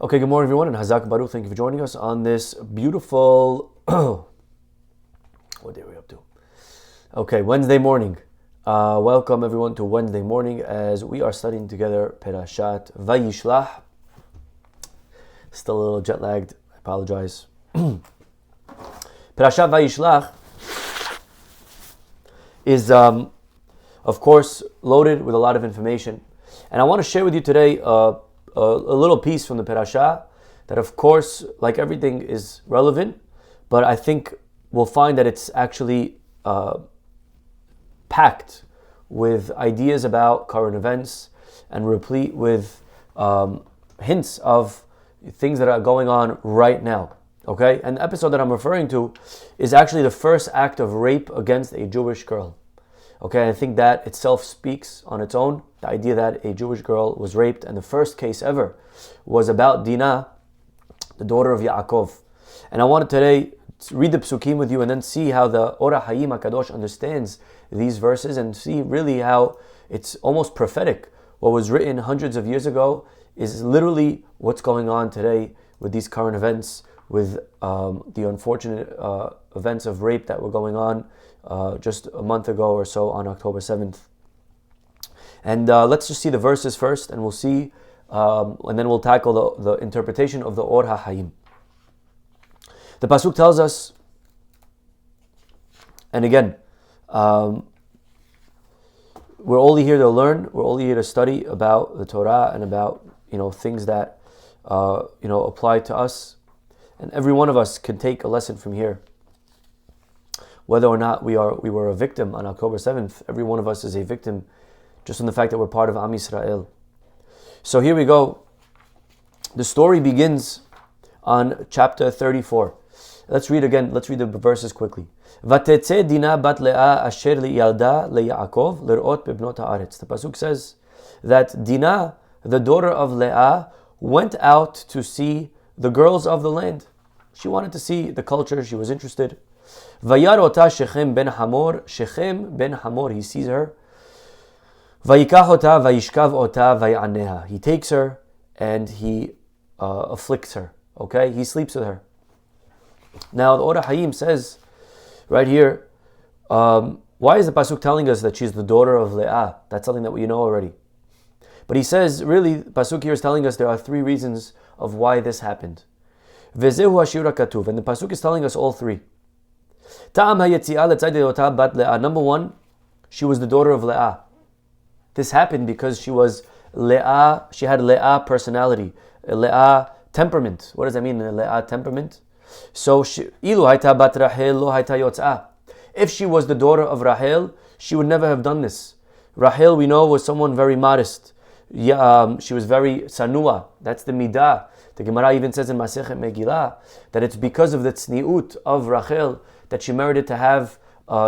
Okay, good morning everyone, and Chazak Baruch. Thank you for joining us on this beautiful, what day are we up to? Okay, Wednesday morning. Welcome everyone to Wednesday morning as we are studying together Perashat Vayishlach. Still a little jet lagged, I apologize. Perashat Vayishlach is, of course, loaded with a lot of information. And I want to share with you today a little piece from the Perashah that, of course, like everything, is relevant, but I think we'll find that it's actually packed with ideas about current events and replete with hints of things that are going on right now. Okay? And the episode that I'm referring to is actually the first act of rape against a Jewish girl. Okay, I think that itself speaks on its own. The idea that a Jewish girl was raped, and the first case ever was about Dinah, the daughter of Yaakov. And I wanted today to read the psukim with you and then see how the Or HaHayim HaKadosh understands these verses and see really how it's almost prophetic. What was written hundreds of years ago is literally what's going on today with these current events, with the unfortunate events of rape that were going on just a month ago or so on October 7th. And let's just see the verses first, and we'll see, and then we'll tackle the interpretation of the Or HaHayim. The Pasuk tells us, and again, we're only here to learn, we're only here to study about the Torah and about, things that, apply to us. And every one of us can take a lesson from here. Whether or not we were a victim on October 7th, every one of us is a victim just in the fact that we're part of Am Yisrael. So here we go. The story begins on chapter 34. Let's read the verses quickly. Vatetze Dinah bat Leah asher liyalda leYaakov lirot bebnot haaretz. The pasuk says that Dinah, the daughter of Leah, went out to see the girls of the land. She wanted to see the culture. She was interested. Vayar ota Shechem ben Hamor. Shechem ben Hamor, he sees her. Vayikach ota vayishkav ota vayaneha. He takes her and he afflicts her. Okay, he sleeps with her. Now the Or HaHayim says right here, why is the pasuk telling us that she's the daughter of Leah? That's something that we know already. But he says, really, the pasuk here is telling us there are three reasons of why this happened. Vezehu hashir hakatuv, and the pasuk is telling us all three. Number one, she was the daughter of Leah. This happened because she was Leah. She had Leah personality, Leah temperament. What does that mean, Leah temperament? So, if she was the daughter of Rahel, she would never have done this. Rahel, we know, was someone very modest. She was very sanua. That's the midah. The Gemara even says in Masechet Megillah that it's because of the tzniut of Rachel that she merited to have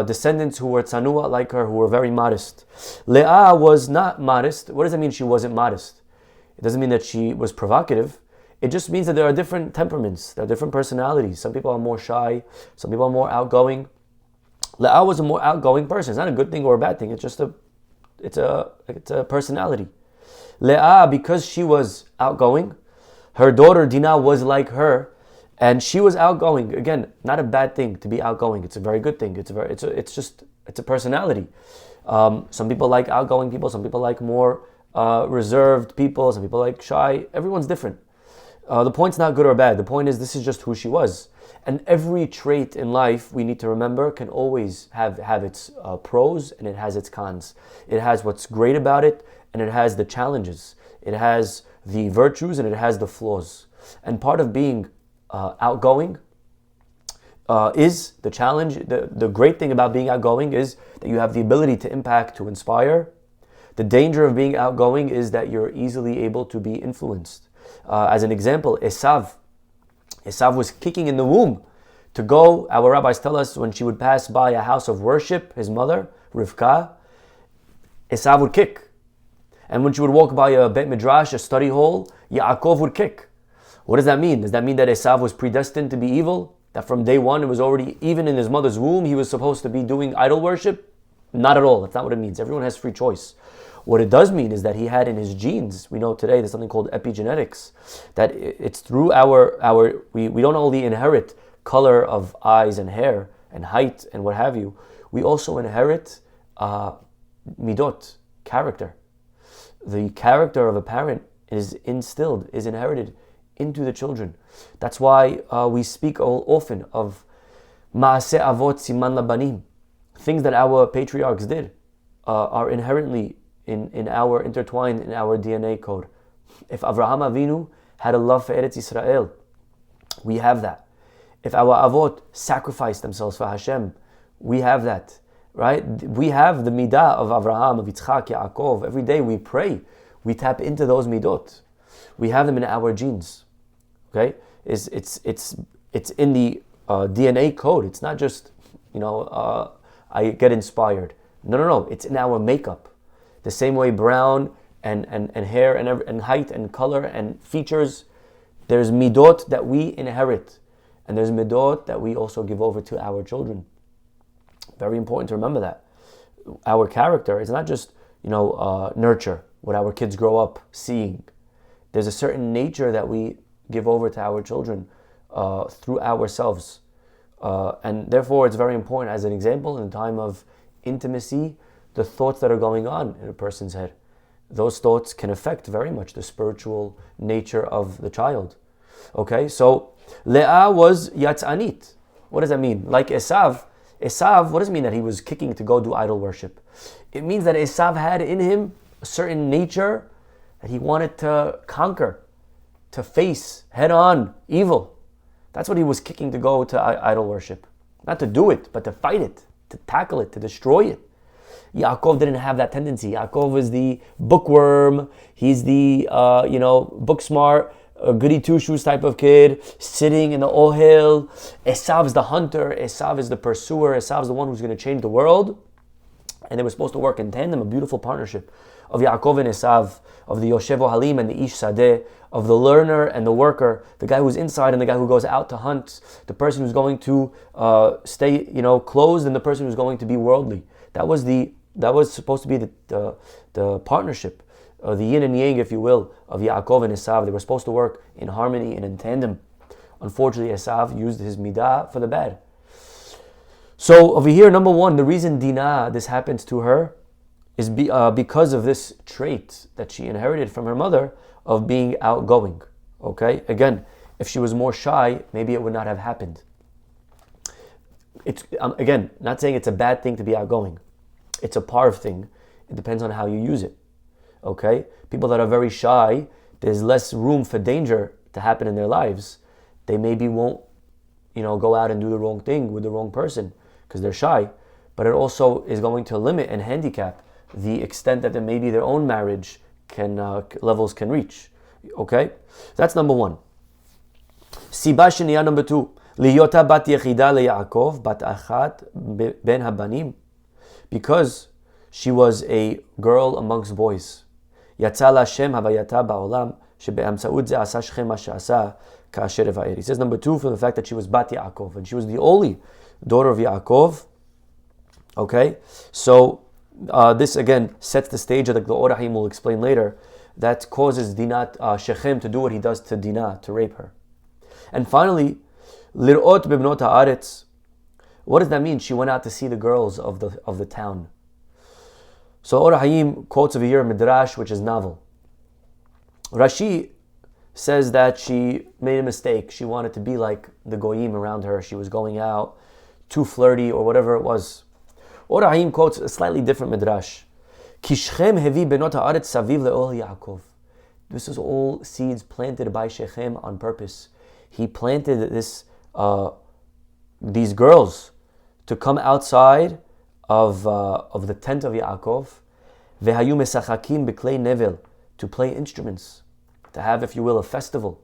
descendants who were tzanua like her, who were very modest. Leah was not modest. What does it mean she wasn't modest? It doesn't mean that she was provocative. It just means that there are different temperaments, there are different personalities. Some people are more shy, some people are more outgoing. Leah was a more outgoing person. It's not a good thing or a bad thing. It's just it's a personality. Leah, because she was outgoing, her daughter Dinah was like her, and she was outgoing. Again, not a bad thing to be outgoing. It's a very good thing. It's a personality. Some people like outgoing people. Some people like more reserved people. Some people like shy. Everyone's different. The point's not good or bad. The point is, this is just who she was. And every trait in life, we need to remember, can always have its pros and it has its cons. It has what's great about it, and it has the challenges. It has the virtues and it has the flaws. And part of being outgoing is the challenge. The great thing about being outgoing is that you have the ability to impact, to inspire. The danger of being outgoing is that you're easily able to be influenced. As an example, Esav was kicking in the womb to go. Our rabbis tell us when she would pass by a house of worship, his mother, Rivka, Esav would kick. And when she would walk by a Beit Midrash, a study hall, Yaakov would kick. What does that mean? Does that mean that Esav was predestined to be evil? That from day one, it was already, even in his mother's womb, he was supposed to be doing idol worship? Not at all. That's not what it means. Everyone has free choice. What it does mean is that he had in his genes, we know today there's something called epigenetics, that it's through we don't only inherit color of eyes and hair and height and what have you, we also inherit midot, character. The character of a parent is inherited into the children. That's why we speak often of ma'aseh avot siman labanim. Things that our patriarchs did are inherently intertwined in our DNA code. If Avraham Avinu had a love for Eretz Yisrael, we have that. If our avot sacrificed themselves for Hashem, we have that, right? We have the midah of Avraham, of Yitzchak, Yaakov. Every day we pray, we tap into those midot. We have them in our genes. Okay, it's in the DNA code. It's not just I get inspired. No. It's in our makeup. The same way brown and hair and height and color and features. There's midot that we inherit, and there's midot that we also give over to our children. Very important to remember that. Our character is not just nurture, what our kids grow up seeing. There's a certain nature that we give over to our children through ourselves. And therefore it's very important, as an example, in the time of intimacy, the thoughts that are going on in a person's head. Those thoughts can affect very much the spiritual nature of the child. Okay, so Leah was yatzanit. What does that mean? Like Esav, what does it mean that he was kicking to go do idol worship? It means that Esav had in him a certain nature that he wanted to conquer, to face head on evil. That's what he was kicking to go to idol worship. Not to do it, but to fight it, to tackle it, to destroy it. Yaakov didn't have that tendency. Yaakov is the bookworm. He's the book smart, goody two shoes type of kid, sitting in the ohel. Esav is the hunter. Esav is the pursuer. Esav is the one who's going to change the world. And they were supposed to work in tandem, a beautiful partnership of Yaakov and Esav, of the Yoshev Halim and the Ish Sadeh, of the learner and the worker, the guy who's inside and the guy who goes out to hunt, the person who's going to stay closed and the person who's going to be worldly. That was supposed to be the partnership, the yin and yang, if you will, of Yaakov and Esav. They were supposed to work in harmony and in tandem. Unfortunately, Esav used his midah for the bad. So over here, number one, the reason Dinah, this happens to her, is because of this trait that she inherited from her mother of being outgoing. Okay? Again, if she was more shy, maybe it would not have happened. It's again, not saying it's a bad thing to be outgoing. It's a parv thing. It depends on how you use it. Okay? People that are very shy, there's less room for danger to happen in their lives. They maybe won't, go out and do the wrong thing with the wrong person because they're shy. But it also is going to limit and handicap the extent that maybe their own marriage levels can reach. Okay? That's number one. Siba sheniya, number two. Liyota bat yechida leYaakov bat achat ben habanim. Because she was a girl amongst boys. Yatza la Shem havayata ba'olam shebe'amsaut ze asa Shechem ma she'asa ka'asher eva'er. He says number two, for the fact that she was bat Yaakov, and she was the only daughter of Yaakov. Okay? So this again sets the stage, like the Orahim will explain later, that causes Dinah, Shechem to do what he does to Dinah, to rape her. And finally, Lir'ot bibnot ha'aretz. What does that mean? She went out to see the girls of the town. So Orahim quotes over here Midrash, which is novel. Rashi says that she made a mistake. She wanted to be like the goyim around her. She was going out too flirty or whatever it was. Orahim quotes a slightly different Midrash. Kishchem hevi benot haaretz saviv le'ol Yaakov. This is all seeds planted by Shechem on purpose. He planted these girls to come outside of the tent of Yaakov, vehayu mesachakim beklei nevel, to play instruments, to have, if you will, a festival.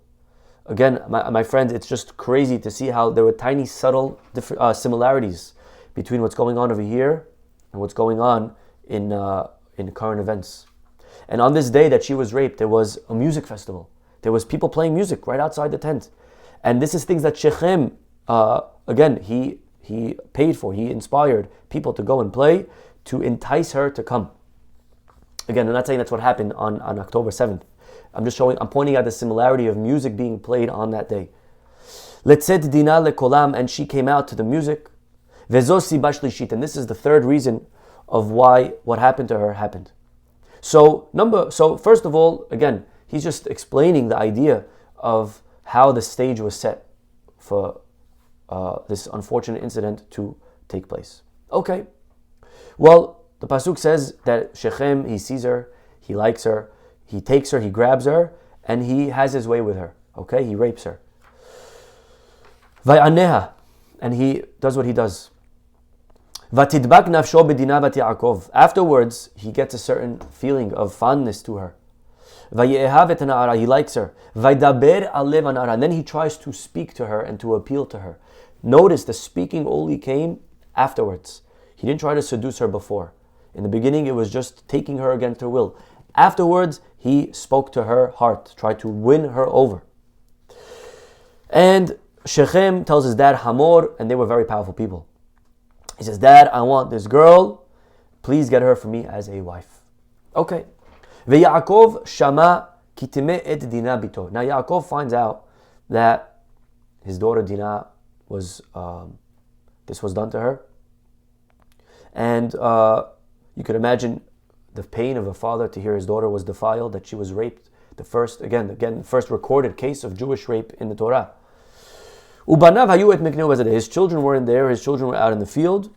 Again, my friends, it's just crazy to see how there were tiny, subtle similarities between what's going on over here and what's going on in current events. And on this day that she was raped, there was a music festival. There was people playing music right outside the tent. And this is things that Shechem, again, he paid for. He inspired people to go and play, to entice her to come. Again, I'm not saying that's what happened on October 7th. I'm pointing out the similarity of music being played on that day. Letzet Dinah lekolam, and she came out to the music. Vezosi bashlishit, and this is the third reason of why what happened to her happened. So first of all, again, he's just explaining the idea of how the stage was set for this unfortunate incident to take place. Okay, well, the pasuk says that Shechem, he sees her, he likes her, he takes her, he grabs her, and he has his way with her. Okay, he rapes her. Vayaneha, and he does what he does. Vatidbak nafsho bedina bat Yaakov. Afterwards, he gets a certain feeling of fondness to her. Vayehav et na'ara, he likes her. Vaydaber alev na'ara, and then he tries to speak to her and to appeal to her. Notice the speaking only came afterwards. He didn't try to seduce her before. In the beginning, it was just taking her against her will. Afterwards, he spoke to her heart, tried to win her over. And Shechem tells his dad Hamor, and they were very powerful people. He says, Dad, I want this girl. Please get her for me as a wife. Okay. Ve'Yaakov shama kitime et Dinah bito. Now Yaakov finds out that his daughter Dinah was, this was done to her. And you could imagine the pain of a father to hear his daughter was defiled, that she was raped. The first recorded case of Jewish rape in the Torah. Ubanav hayu et mikneu bazadeh. His children weren't there. His children were out in the field.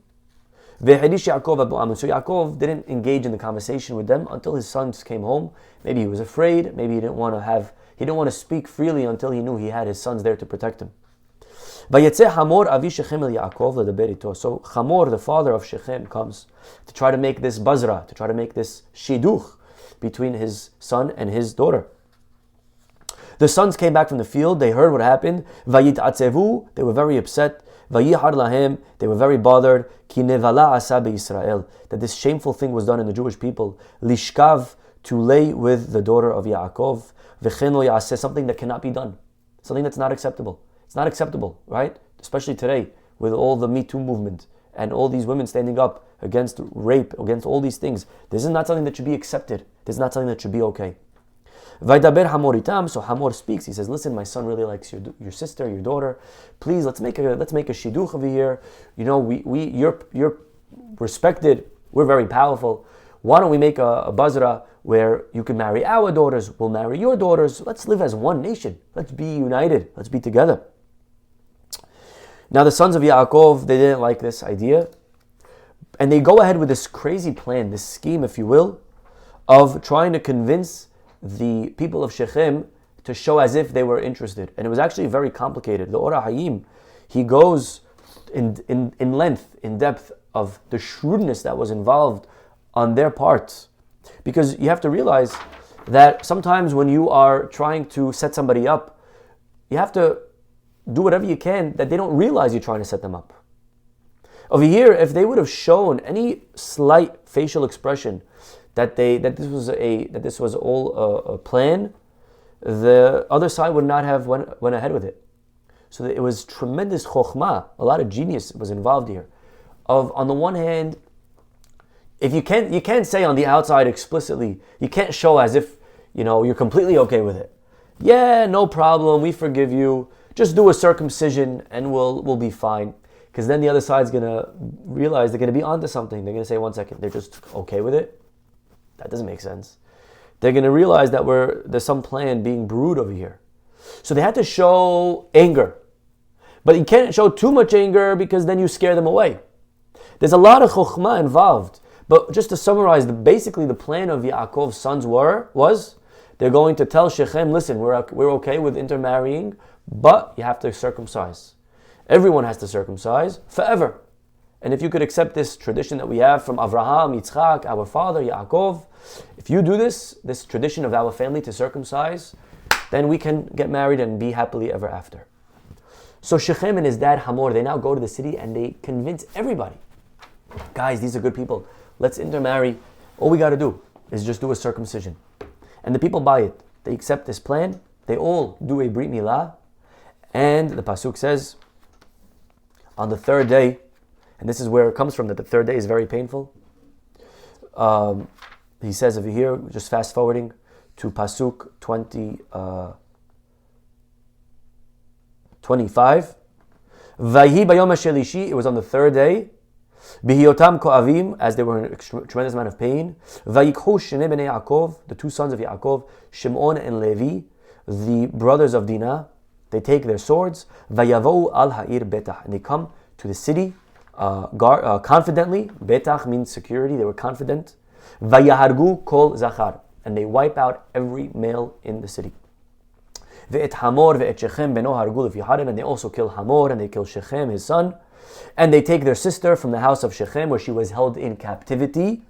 Ve'hedish Yaakov abu Amun. So Yaakov didn't engage in the conversation with them until his sons came home. Maybe he was afraid. Maybe he didn't want to speak freely until he knew he had his sons there to protect him. Vayetzeh Hamor avi Shechem el Yaakov ledaber ito. So Hamor, the father of Shechem, comes to try to make this bazra, to try to make this shiduch between his son and his daughter. The sons came back from the field. They heard what happened. Vayit'atzevu. They were very upset. Vayihar lahem. They were very bothered. Ki nevala asa beYisrael. That this shameful thing was done in the Jewish people. Lishkav, to lay with the daughter of Yaakov. V'chen lo ya'aseh, something that cannot be done. Something that's not acceptable. It's not acceptable, right? Especially today with all the MeToo movement and all these women standing up against rape, against all these things. This is not something that should be accepted. This is not something that should be okay. Vaydaber Hamor itam. So Hamor speaks. He says, "Listen, my son really likes your sister, your daughter. Please, let's make a shidduch over here. You know, you're respected. We're very powerful. Why don't we make a bazra where you can marry our daughters? We'll marry your daughters. Let's live as one nation. Let's be united. Let's be together." Now the sons of Yaakov, they didn't like this idea, and they go ahead with this crazy plan, this scheme, if you will, of trying to convince the people of Shechem to show as if they were interested. And it was actually very complicated. The Ora Hayim, he goes in length, in depth of the shrewdness that was involved on their part. Because you have to realize that sometimes when you are trying to set somebody up, you have to do whatever you can that they don't realize you're trying to set them up. Over here, if they would have shown any slight facial expression that this was all a plan, the other side would not have went ahead with it. So it was tremendous chokhmah, a lot of genius was involved here. On the one hand, if you can't say on the outside explicitly, you can't show as if you're completely okay with it. Yeah, no problem, we forgive you. Just do a circumcision and we'll be fine. Because then the other side's gonna realize they're gonna be onto something. They're gonna say, 1 second, they're just okay with it. That doesn't make sense. They're going to realize that there's some plan being brewed over here. So they had to show anger. But you can't show too much anger because then you scare them away. There's a lot of chokhmah involved. But just to summarize, basically the plan of Yaakov's sons was they're going to tell Shechem, listen, we're okay with intermarrying, but you have to circumcise. Everyone has to circumcise forever. And if you could accept this tradition that we have from Avraham, Yitzchak, our father, Yaakov, if you do this tradition of our family to circumcise, then we can get married and be happily ever after. So Shechem and his dad Hamor, they now go to the city and they convince everybody. Guys, these are good people. Let's intermarry. All we got to do is just do a circumcision. And the people buy it. They accept this plan. They all do a Brit Milah. And the Pasuk says, on the third day, and this is where it comes from, that the third day is very painful. he says over here, just fast forwarding to Pasuk 25. Vayhi bayom hashelishi, it was on the third day. Bihiyotam ko'avim, as they were in a tremendous amount of pain. Vayikhu shnei bnei Yaakov, the two sons of Yaakov, Shimon and Levi, the brothers of Dinah. They take their swords. Vayavou al ha'ir betach, and they come to the city confidently. Betach means security. They were confident. Vayahargu kol zachar, and they wipe out every male in the city. Ve'et Hamor ve'et Shechem beno hargu lefi harim, and they also kill Hamor and they kill Shechem, his son. And they take their sister from the house of Shechem, where she was held in captivity.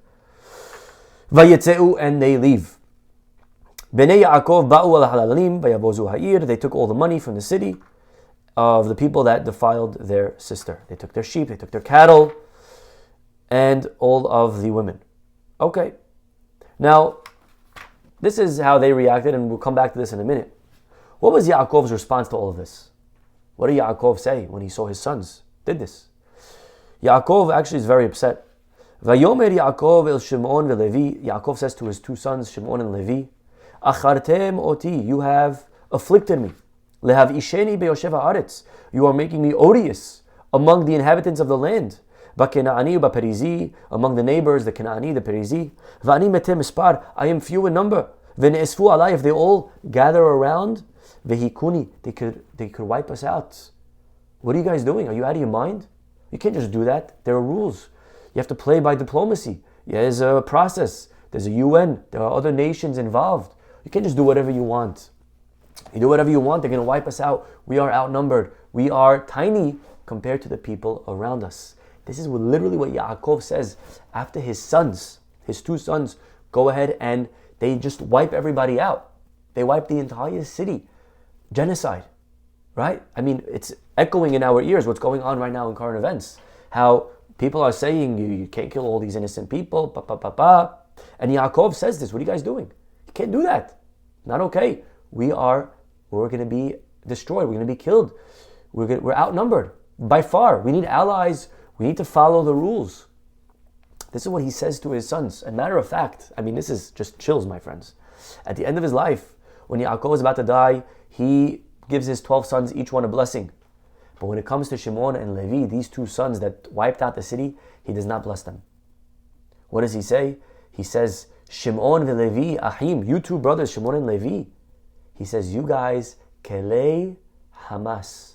Vayetzeu, and they leave. Bnei Yaakov ba'u al halalim vayavozu ha'ir, they took all the money from the city of the people that defiled their sister. They took their sheep, they took their cattle, and all of the women. Okay. Now, this is how they reacted, and we'll come back to this in a minute. What was Yaakov's response to all of this? What did Yaakov say when he saw his sons did this? Yaakov actually is very upset. Vayomer Yaakov el Shimon veLevi, Yaakov says to his two sons, Shimon and Levi, Achartem oti, you have afflicted me. Lehav isheni beyoshev haaretz, you are making me odious among the inhabitants of the land. Ba'kenaani u'ba'perizi, among the neighbors, the Kenaani, the Perizi. Va'ani metem mispar, I am few in number. V'ne'esfu alai, if they all gather around, vehikuni, they could wipe us out. What are you guys doing? Are you out of your mind? You can't just do that. There are rules. You have to play by diplomacy. There's a process. There's a UN. There are other nations involved. You can't just do whatever you want. You do whatever you want, they're going to wipe us out. We are outnumbered. We are tiny compared to the people around us. This is literally what Yaakov says after his sons, his two sons, go ahead and they just wipe everybody out. They wipe the entire city. Genocide, right? I mean, it's echoing in our ears what's going on right now in current events. How people are saying, you can't kill all these innocent people, And Yaakov says this, what are you guys doing? You can't do that. Not okay. We're going to be destroyed. We're going to be killed. We're outnumbered by far. We need allies. We need to follow the rules. This is what he says to his sons. And matter of fact, I mean, this is just chills, my friends. At the end of his life, when Yaakov is about to die, he gives his 12 sons each one a blessing. But when it comes to Shimon and Levi, these two sons that wiped out the city, he does not bless them. What does he say? He says, Shimon veLevi ahim, you two brothers, Shimon and Levi. He says, you guys, kelei Hamas.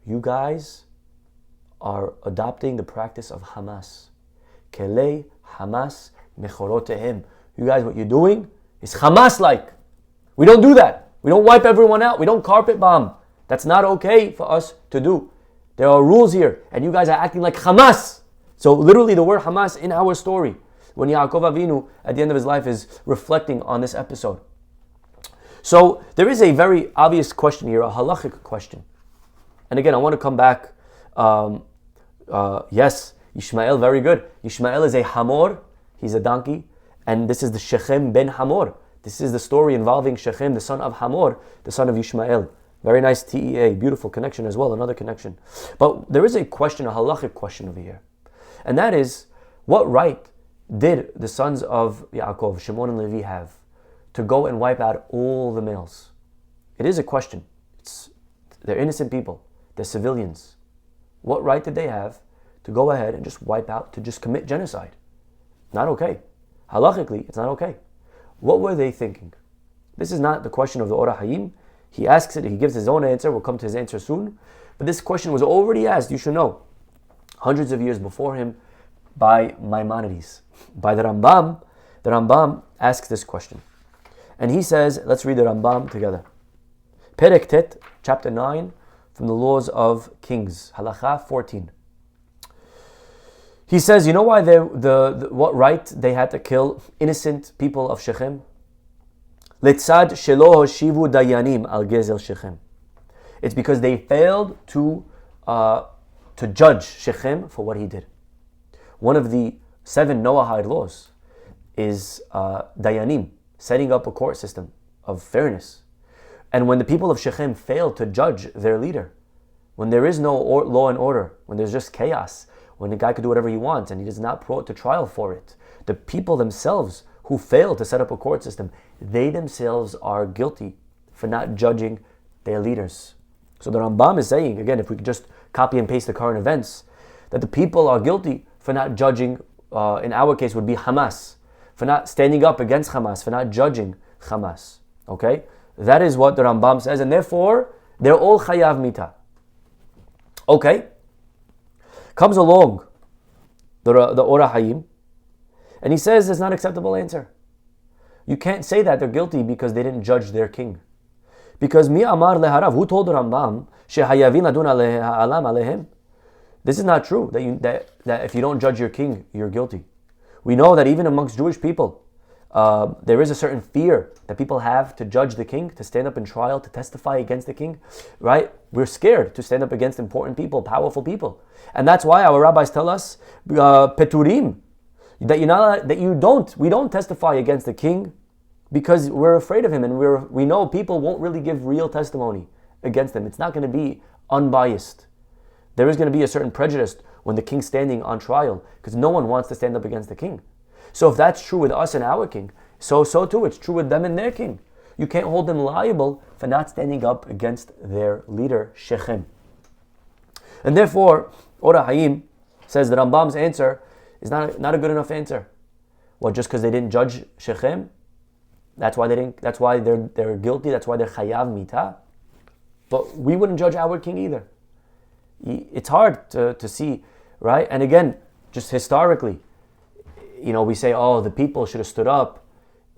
You guys are adopting the practice of Hamas. Kelei Hamas mechorotehem. You guys, what you're doing is Hamas-like. We don't do that. We don't wipe everyone out. We don't carpet bomb. That's not okay for us to do. There are rules here, and you guys are acting like Hamas. So literally the word Hamas in our story, when Yaakov Avinu at the end of his life is reflecting on this episode. So there is a very obvious question here, a halachic question. And again, I want to come back. Yes, Ishmael, very good. Ishmael is a Hamor, he's a donkey. And this is the Shechem ben Hamor. This is the story involving Shechem, the son of Hamor, the son of Ishmael. Very nice TEA, beautiful connection as well, another connection. But there is a question, a halachic question over here. And that is, what right did the sons of Yaakov, Shimon and Levi, have to go and wipe out all the males? It is a question. They're innocent people. They're civilians. What right did they have to go ahead and just wipe out, to just commit genocide? Not okay. Halachically, it's not okay. What were they thinking? This is not the question of the Orah Hayim. He asks it, he gives his own answer. We'll come to his answer soon. But this question was already asked, you should know, hundreds of years before him by Maimonides. By the Rambam. The Rambam asks this question. And he says, let's read the Rambam together. Perek Tet, chapter 9, from the Laws of Kings, Halacha 14. He says, you know why what right they had to kill innocent people of Shechem? Letzad shelo hoshivu dayanim al gezel Shechem. It's because they failed to judge Shechem for what he did. One of the 7 Noahide laws is dayanim, setting up a court system of fairness. And when the people of Shechem failed to judge their leader, when there is no law and order, when there's just chaos, when the guy could do whatever he wants and he is not brought to trial for it, the people themselves who failed to set up a court system, they themselves are guilty for not judging their leaders. So the Rambam is saying, again, if we could just copy and paste the current events, that the people are guilty for not judging, in our case would be Hamas, for not standing up against Hamas, for not judging Hamas. Okay? That is what the Rambam says, and therefore, they're all chayav mita. Okay? Comes along the Ora Hayim, and he says it's not an acceptable answer. You can't say that they're guilty because they didn't judge their king. Because mi amar leharav, who told the Rambam shehayavin ladun alam alehem? This is not true, that if you don't judge your king, you're guilty. We know that even amongst Jewish people, there is a certain fear that people have to judge the king, to stand up in trial, to testify against the king, right? We're scared to stand up against important people, powerful people. And that's why our rabbis tell us, peturim, that we don't testify against the king because we're afraid of him, and we know people won't really give real testimony against him. It's not going to be unbiased. There is going to be a certain prejudice when the king's standing on trial, because no one wants to stand up against the king. So if that's true with us and our king, so too it's true with them and their king. You can't hold them liable for not standing up against their leader, Shechem. And therefore, Ora Hayim says the Rambam's answer is not a good enough answer. Well, just because they didn't judge Shechem, that's why they're guilty, that's why they're chayav mita. But we wouldn't judge our king either. It's hard to see, right? And again, just historically, we say, the people should have stood up.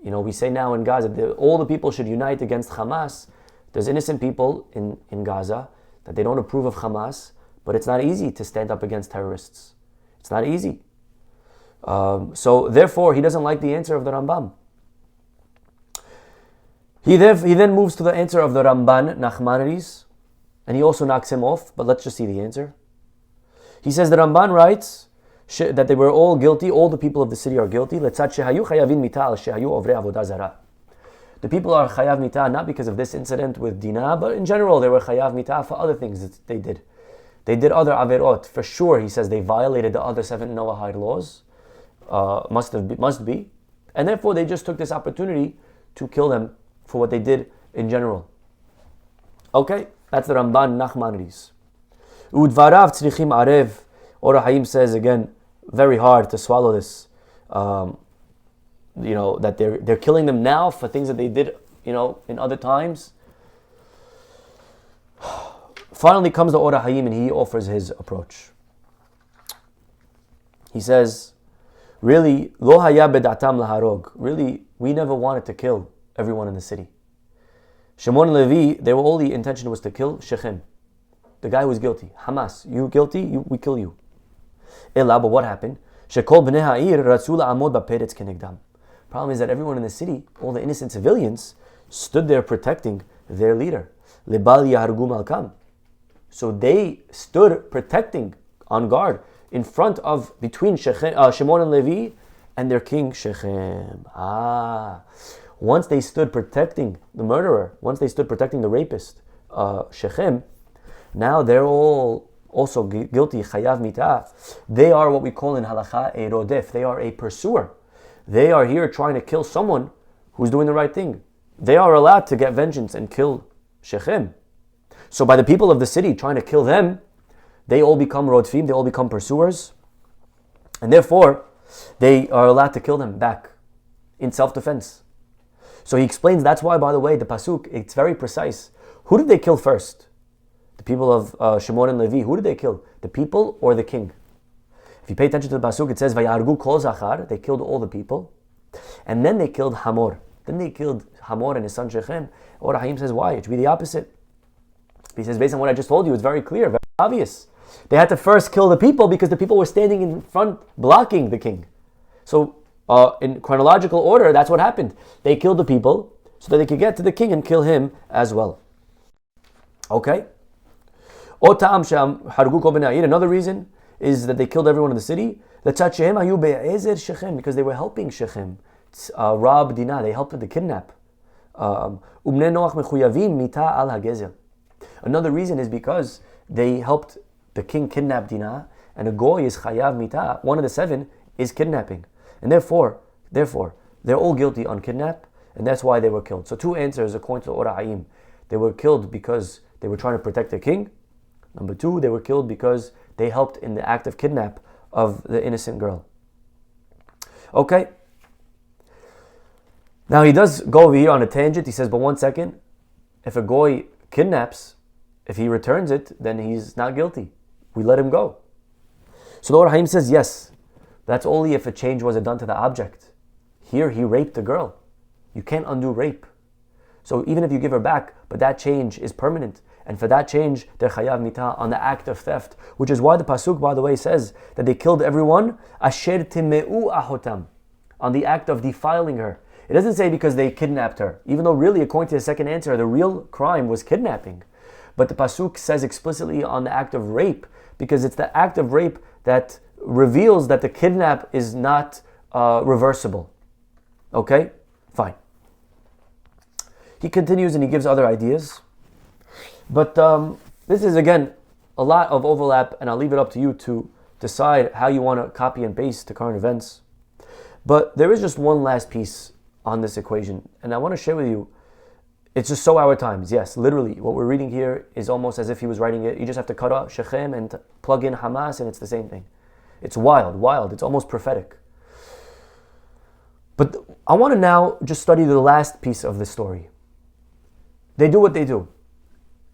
We say now in Gaza, all the people should unite against Hamas. There's innocent people in Gaza that they don't approve of Hamas, but it's not easy to stand up against terrorists. It's not easy. So therefore, he doesn't like the answer of the Rambam. He then moves to the answer of the Ramban Nachmanides, and he also knocks him off, but let's just see the answer. He says the Ramban writes that they were all guilty, all the people of the city are guilty. The people are chayav mita not because of this incident with Dinah, but in general they were chayav mita for other things that they did. They did other averot. For sure, he says they violated the other 7 Noahide laws. Must be. And therefore they just took this opportunity to kill them for what they did in general. Okay, that's the Ramban Nachmanides. Udvarav tzrichim arev. Ora Hayim says again, very hard to swallow this. That they're killing them now for things that they did, in other times. Finally comes the Ora Hayim and he offers his approach. He says, really, lo haya bedatam laharog. Really, we never wanted to kill everyone in the city. Shimon and Levi, their only intention was to kill Shechem, the guy who was guilty. Hamas, you guilty, we kill you. Ella, but what happened? Shekol bnei ha'ir ratzu la'amod ba'peretz kenegdam. Problem is that everyone in the city, all the innocent civilians, stood there protecting their leader. Lebal yahargu malkam. So they stood protecting, on guard, in front of, between Shimon and Levi and their king Shechem. Once they stood protecting the murderer, once they stood protecting the rapist, Shechem, now they're all also guilty, chayav mita. They are what we call in halacha a rodef. They are a pursuer. They are here trying to kill someone who's doing the right thing. They are allowed to get vengeance and kill Shechem. So by the people of the city trying to kill them, they all become rodfim, they all become pursuers. And therefore, they are allowed to kill them back in self-defense. So he explains that's why, by the way, the pasuk, it's very precise. Who did they kill first? The people of Shimon and Levi. Who did they kill? The people or the king? If you pay attention to the pasuk, it says, Vayargu kol zachar. They killed all the people. And then they killed Hamor. Then they killed Hamor and his son Shechem. Or Rahim says, why? It should be the opposite. He says, based on what I just told you, it's very clear, very obvious. They had to first kill the people because the people were standing in front, blocking the king. So, in chronological order, that's what happened. They killed the people so that they could get to the king and kill him as well. Okay? Another reason is that they killed everyone in the city. Because they were helping Shechem rob Dinah. They helped with the kidnap. Another reason is because they helped the king kidnap Dinah, and a goy is chayav mita. One of the 7 is kidnapping. And therefore, They're all guilty on kidnap, and that's why they were killed. So two answers according to the Orah Hayim. They were killed because they were trying to protect their king. Number two, they were killed because they helped in the act of kidnap of the innocent girl. Okay. Now he does go over here on a tangent. He says, but one second, if a goy kidnaps, if he returns it, then he's not guilty. We let him go. So the Orah Hayim says, yes, that's only if a change wasn't done to the object. Here he raped the girl. You can't undo rape. So even if you give her back, but that change is permanent. And for that change, they're chayav mitah on the act of theft. Which is why the pasuk, by the way, says that they killed everyone asher timeu ahotam, on the act of defiling her. It doesn't say because they kidnapped her, even though really, according to the second answer, the real crime was kidnapping. But the pasuk says explicitly on the act of rape, because it's the act of rape that reveals that the kidnap is not reversible. Okay? Fine. He continues and he gives other ideas. But this is, again, a lot of overlap, and I'll leave it up to you to decide how you want to copy and paste to current events. But there is just one last piece on this equation, and I want to share with you. It's just so our times. Yes, literally, what we're reading here is almost as if he was writing it. You just have to cut out Shechem and plug in Hamas, and it's the same thing. It's wild. It's almost prophetic. But I want to now just study the last piece of this story. They do what they do.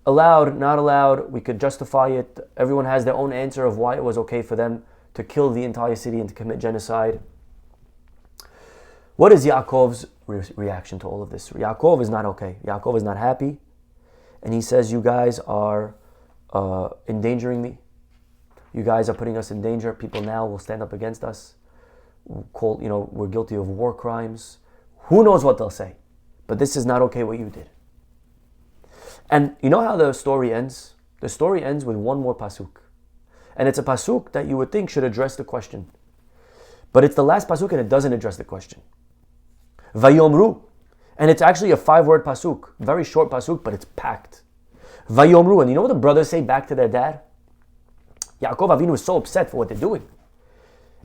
Allowed, not allowed, we could justify it. Everyone has their own answer of why it was okay for them to kill the entire city and to commit genocide. What is Yaakov's reaction to all of this? Yaakov is not okay. Yaakov is not happy. And he says, you guys are endangering me. You guys are putting us in danger. People now will stand up against us. We're guilty of war crimes. Who knows what they'll say? But this is not okay what you did. And you know how the story ends? The story ends with one more pasuk. And it's a pasuk that you would think should address the question. But it's the last pasuk and it doesn't address the question. Vayomru. And it's actually a 5-word pasuk. Very short pasuk, but it's packed. Vayomru. And you know what the brothers say back to their dad? Yaakov Avinu is so upset for what they're doing.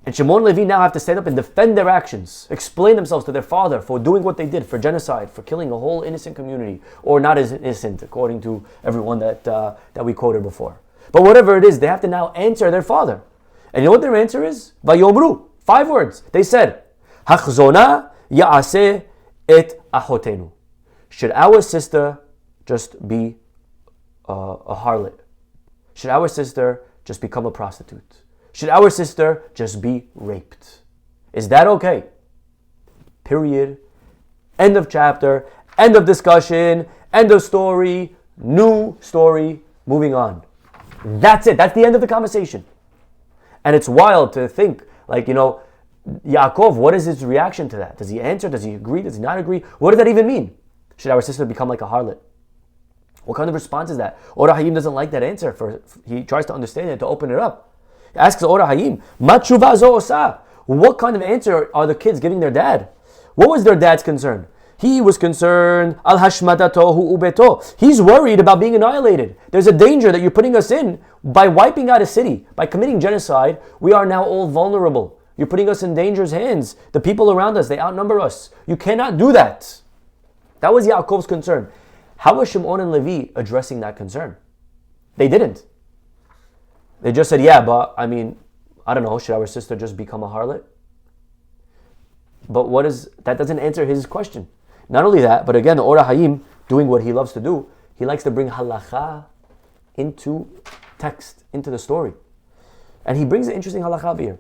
And Shimon and Levi now have to stand up and defend their actions, explain themselves to their father for doing what they did, for genocide, for killing a whole innocent community, or not as innocent, according to everyone that we quoted before. But whatever it is, they have to now answer their father. And you know what their answer is? Vayomru. 5 words. They said, Hachzona ya'aseh et ahotenu. Should our sister just be a harlot? Should our sister just become a prostitute? Should our sister just be raped? Is that okay? Period. End of chapter. End of discussion. End of story. New story. Moving on. That's it. That's the end of the conversation. And it's wild to think, Yaakov, what is his reaction to that? Does he answer? Does he agree? Does he not agree? What does that even mean? Should our sister become like a harlot? What kind of response is that? Orah Hayim doesn't like that answer. He tries to understand it, to open it up. He asks Orah Hayim, Ma tshuva zo osa? What kind of answer are the kids giving their dad? What was their dad's concern? He was concerned, al hashmatato hu ubeto. He's worried about being annihilated. There's a danger that you're putting us in by wiping out a city, by committing genocide. We are now all vulnerable. You're putting us in danger's hands. The people around us, they outnumber us. You cannot do that. That was Yaakov's concern. How was Shimon and Levi addressing that concern? They didn't. They just said, yeah, but I don't know, should our sister just become a harlot? But that doesn't answer his question. Not only that, but again, the Orah Hayim, doing what he loves to do, he likes to bring halacha into text, into the story. And he brings an interesting halacha here.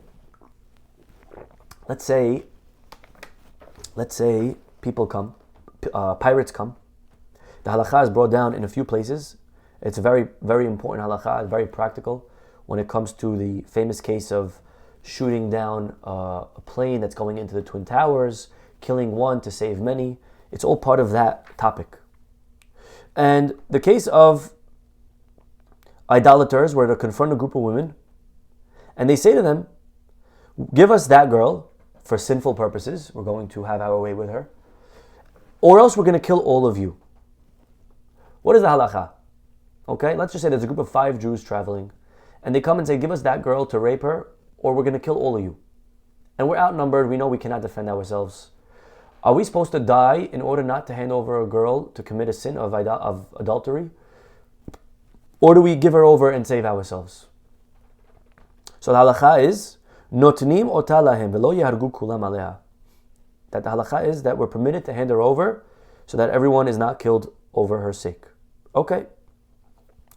Let's say people come, pirates come. The halacha is brought down in a few places. It's a very, very important halacha. It's very practical when it comes to the famous case of shooting down a plane that's going into the Twin Towers, killing one to save many. It's all part of that topic. And the case of idolaters, where they confront a group of women, and they say to them, give us that girl for sinful purposes. We're going to have our way with her. Or else we're going to kill all of you. What is the halacha? Okay, let's just say there's a group of 5 Jews traveling, and they come and say, give us that girl to rape her, or we're going to kill all of you. And we're outnumbered. We know we cannot defend ourselves. Are we supposed to die in order not to hand over a girl to commit a sin of adultery? Or do we give her over and save ourselves? So the halacha is, Notnim ota lahem velo yahargu kulam aleha. That the halacha is that we're permitted to hand her over so that everyone is not killed over her sake. Okay.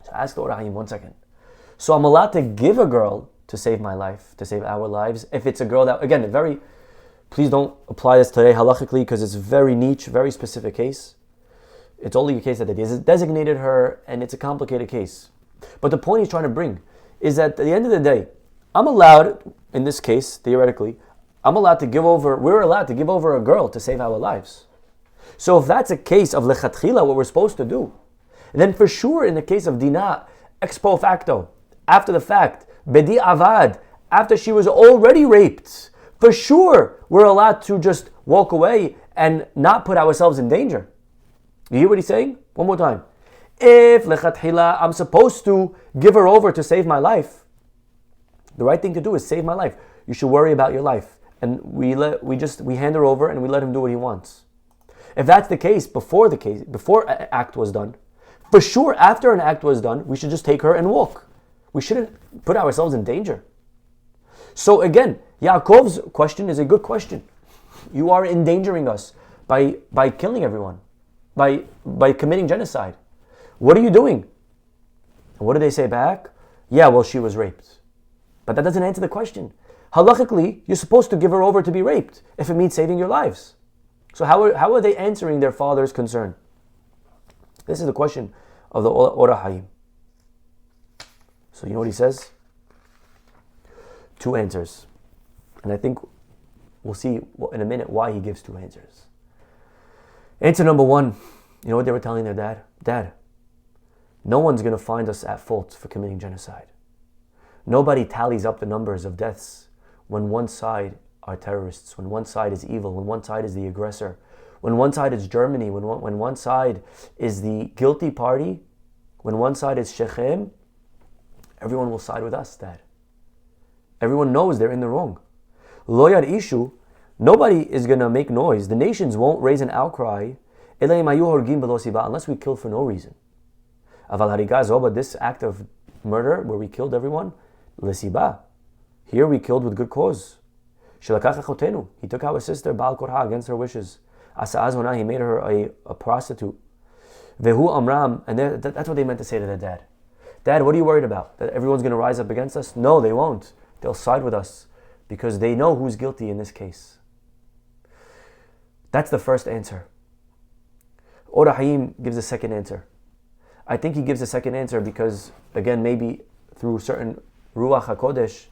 So ask the Orahim 1 second. So I'm allowed to give a girl to save my life, to save our lives, if it's a girl that, again, please don't apply this today halachically because it's very niche, very specific case. It's only a case that they designated her and it's a complicated case. But the point he's trying to bring is that at the end of the day, I'm allowed, in this case, theoretically, we're allowed to give over a girl to save our lives. So if that's a case of lechatchila, what we're supposed to do, then for sure in the case of Dinah, ex post facto, after the fact, bedi avad, after she was already raped, for sure we're allowed to just walk away and not put ourselves in danger. You hear what he's saying? One more time. If lechatchila, I'm supposed to give her over to save my life, the right thing to do is save my life. You should worry about your life. And we hand her over and we let him do what he wants. If that's the case, before an act was done, for sure after an act was done, we should just take her and walk. We shouldn't put ourselves in danger. So again, Yaakov's question is a good question. You are endangering us by killing everyone, by committing genocide. What are you doing? And what do they say back? Yeah, well, she was raped. But that doesn't answer the question. Halachically, you're supposed to give her over to be raped if it means saving your lives. So how are they answering their father's concern? This is the question of the Orah Hayim. So you know what he says? 2 answers. And I think we'll see in a minute why he gives 2 answers. Answer number 1, you know what they were telling their dad? Dad, no one's going to find us at fault for committing genocide. Nobody tallies up the numbers of deaths when one side are terrorists, when one side is evil, when one side is the aggressor, when one side is Germany, when one side is the guilty party, when one side is Shechem. Everyone will side with us, Dad. Everyone knows they're in the wrong. Lo yad ishu, nobody is going to make noise. The nations won't raise an outcry unless we kill for no reason. But this act of murder where we killed everyone, lesiba, here we killed with good cause. He took our sister Baal Korha against her wishes. He made her a prostitute. Vehu amram, and that's what they meant to say to their dad. Dad, what are you worried about? That everyone's going to rise up against us? No, they won't. They'll side with us because they know who's guilty in this case. That's the first answer. Orah Hayim gives a second answer. I think he gives a second answer because, again, maybe through certain Ruach HaKodesh,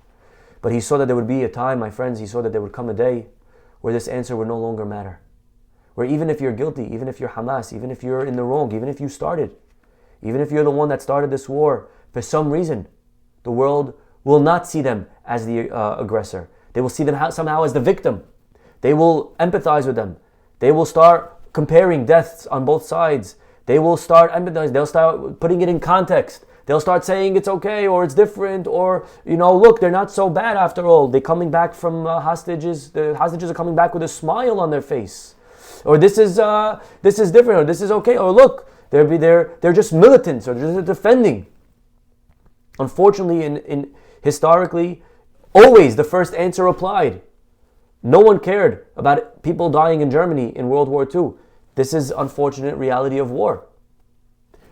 but he saw that there would be a time, my friends, he saw that there would come a day where this answer would no longer matter. Where even if you're guilty, even if you're Hamas, even if you're in the wrong, even if you started, even if you're the one that started this war, for some reason, the world will not see them as the aggressor. They will see them somehow as the victim. They will empathize with them. They will start comparing deaths on both sides. They will start empathizing. They'll start putting it in context. They'll start saying it's okay or it's different or, look, they're not so bad after all. They're coming back from hostages. The hostages are coming back with a smile on their face. Or this is different, or this is okay, or look, they're just militants, or they're just defending. Unfortunately, in historically, always the first answer applied. No one cared about people dying in Germany in World War II. This is unfortunate reality of war.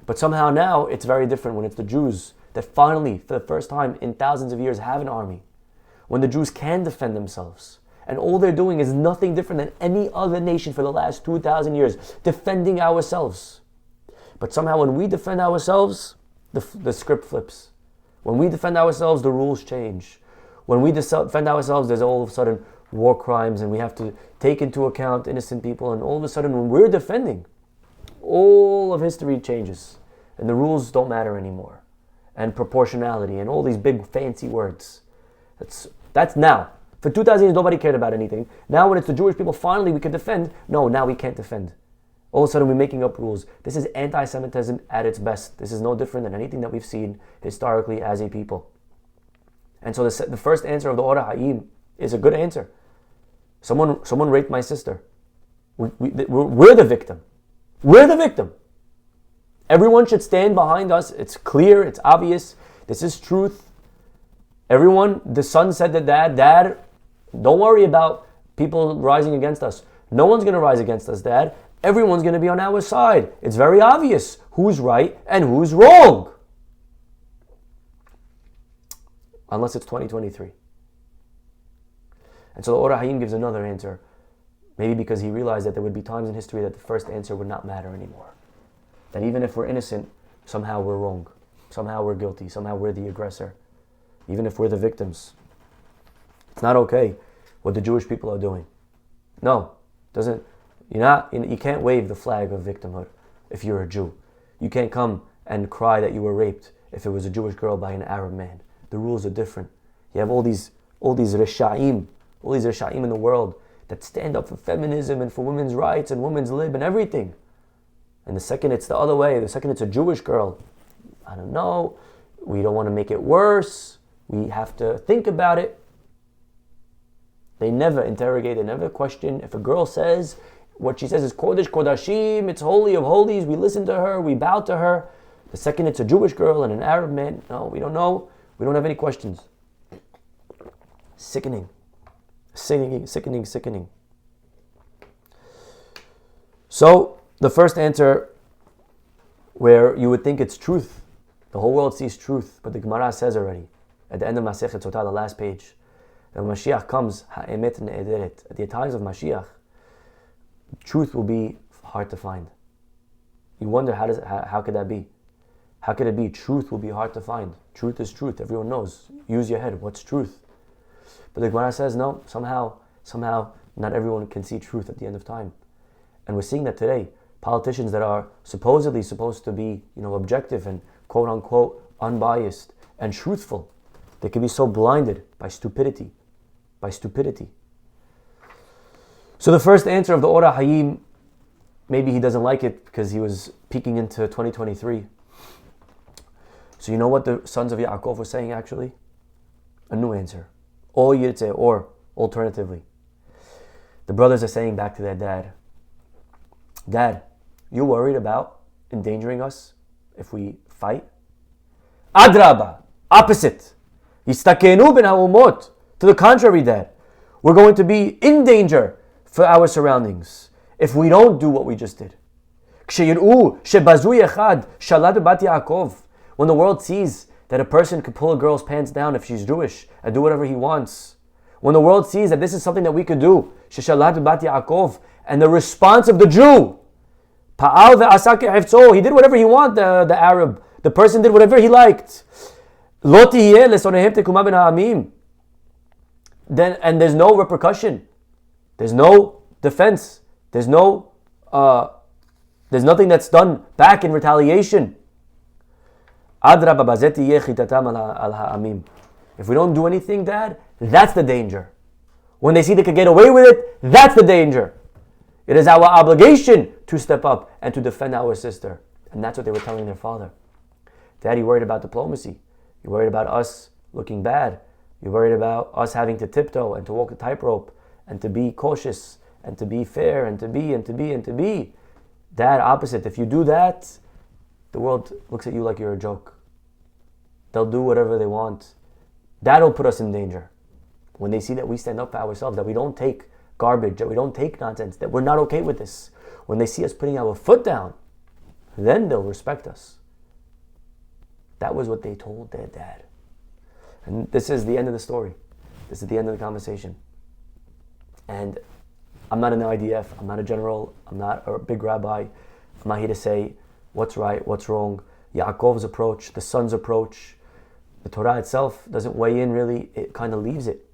But somehow now it's very different when it's the Jews that finally, for the first time in thousands of years, have an army. When the Jews can defend themselves. And all they're doing is nothing different than any other nation for the last 2,000 years, defending ourselves. But somehow when we defend ourselves, the script flips. When we defend ourselves, the rules change. When we defend ourselves, there's all of a sudden war crimes and we have to take into account innocent people. And all of a sudden when we're defending, all of history changes. And the rules don't matter anymore. And proportionality and all these big fancy words. That's now. For 2,000 years, nobody cared about anything. Now when it's the Jewish people, finally we can defend. No, now we can't defend. All of a sudden we're making up rules. This is anti-Semitism at its best. This is no different than anything that we've seen historically as a people. And so the first answer of the Orah Hayim is a good answer. Someone raped my sister. We're the victim. We're the victim. Everyone should stand behind us. It's clear, it's obvious. This is truth. Everyone, the son said to Dad, don't worry about people rising against us. No one's going to rise against us, Dad. Everyone's going to be on our side. It's very obvious who's right and who's wrong. Unless it's 2023. And so the Or HaHayim gives another answer. Maybe because he realized that there would be times in history that the first answer would not matter anymore. That even if we're innocent, somehow we're wrong. Somehow we're guilty. Somehow we're the aggressor. Even if we're the victims. It's not okay what the Jewish people are doing. No. You can't wave the flag of victimhood if you're a Jew. You can't come and cry that you were raped if it was a Jewish girl by an Arab man. The rules are different. You have all these Risha'im in the world that stand up for feminism and for women's rights and women's lib and everything. And the second it's the other way, the second it's a Jewish girl, I don't know, we don't want to make it worse, we have to think about it. They never interrogate, they never question. If a girl says, what she says is Kodesh Kodashim, it's holy of holies, we listen to her, we bow to her. The second it's a Jewish girl and an Arab man, no, we don't know, we don't have any questions. Sickening. Sickening. So, the first answer, where you would think it's truth, the whole world sees truth, but the Gemara says already, at the end of Masechet Sotah, the last page, that when Mashiach comes, ha'emet ne'ederet, at the times of Mashiach, truth will be hard to find. You wonder, how could that be? How could it be? Truth will be hard to find. Truth is truth. Everyone knows. Use your head. What's truth? But the Gemara says, no, somehow, not everyone can see truth at the end of time. And we're seeing that today. Politicians that are supposedly supposed to be, objective and quote unquote unbiased and truthful, they can be so blinded by stupidity. So the first answer of the Or HaHayim, maybe he doesn't like it because he was peeking into 2023. So you know what the sons of Yaakov were saying actually? A new answer. Or alternatively, the brothers are saying back to their dad, Dad, you worried about endangering us if we fight? Adraba, opposite. Yistakenu ben ha'umot. To the contrary, Dad, we're going to be in danger for our surroundings if we don't do what we just did. When the world sees that a person could pull a girl's pants down if she's Jewish and do whatever he wants. When the world sees that this is something that we could do, and the response of the Jew, he did whatever he wanted, the Arab. The person did whatever he liked. Then, and there's no repercussion. There's no defense. There's nothing that's done back in retaliation. If we don't do anything, Dad, that's the danger. When they see they could get away with it, that's the danger. It is our obligation to step up and to defend our sister. And that's what they were telling their father. Dad, you worried about diplomacy. You worried about us looking bad. You worried about us having to tiptoe and to walk the tightrope and to be cautious and to be fair and to be. Dad, opposite. If you do that, the world looks at you like you're a joke. They'll do whatever they want. That'll put us in danger. When they see that we stand up for ourselves, that we don't take garbage, that we don't take nonsense, that we're not okay with this. When they see us putting our foot down, then they'll respect us. That was what they told their dad. And this is the end of the story. This is the end of the conversation. And I'm not an IDF, I'm not a general, I'm not a big rabbi. I'm not here to say what's right, what's wrong. Yaakov's approach, the son's approach, the Torah itself doesn't weigh in really, it kind of leaves it.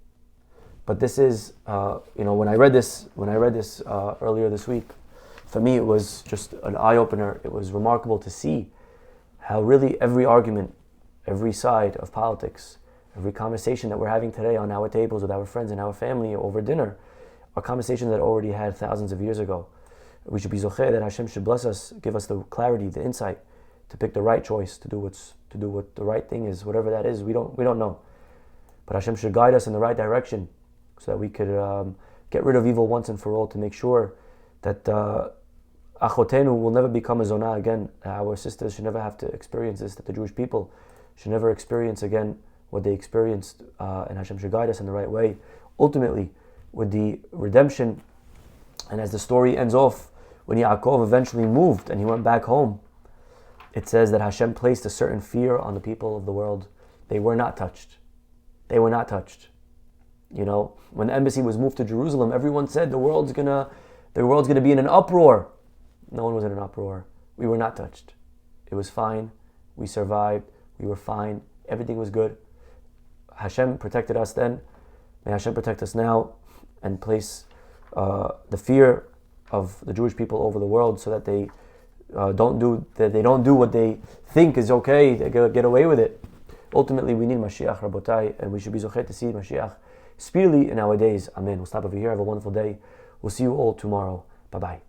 But this is, when I read this earlier this week, for me it was just an eye-opener. It was remarkable to see how really every argument, every side of politics, every conversation that we're having today on our tables with our friends and our family over dinner are conversations that already had thousands of years ago. We should be zocheh that Hashem should bless us, give us the clarity, the insight to pick the right choice, to do what the right thing is, whatever that is. We don't know, but Hashem should guide us in the right direction so that we could get rid of evil once and for all, to make sure that Achotenu will never become a zonah again. Our sisters should never have to experience this, that the Jewish people should never experience again what they experienced, and Hashem should guide us in the right way. Ultimately, with the redemption, and as the story ends off, when Yaakov eventually moved and he went back home, it says that Hashem placed a certain fear on the people of the world. They were not touched. They were not touched. You know, when the embassy was moved to Jerusalem, everyone said the world's gonna be in an uproar. No one was in an uproar. We were not touched. It was fine. We survived. We were fine. Everything was good. Hashem protected us then. May Hashem protect us now and place the fear of the Jewish people over the world, so that they don't do what they think is okay. They get away with it. Ultimately, we need Mashiach, Rabotai, and we should be zochet to see Mashiach speedily in our days. Amen. We'll stop over here. Have a wonderful day. We'll see you all tomorrow. Bye-bye.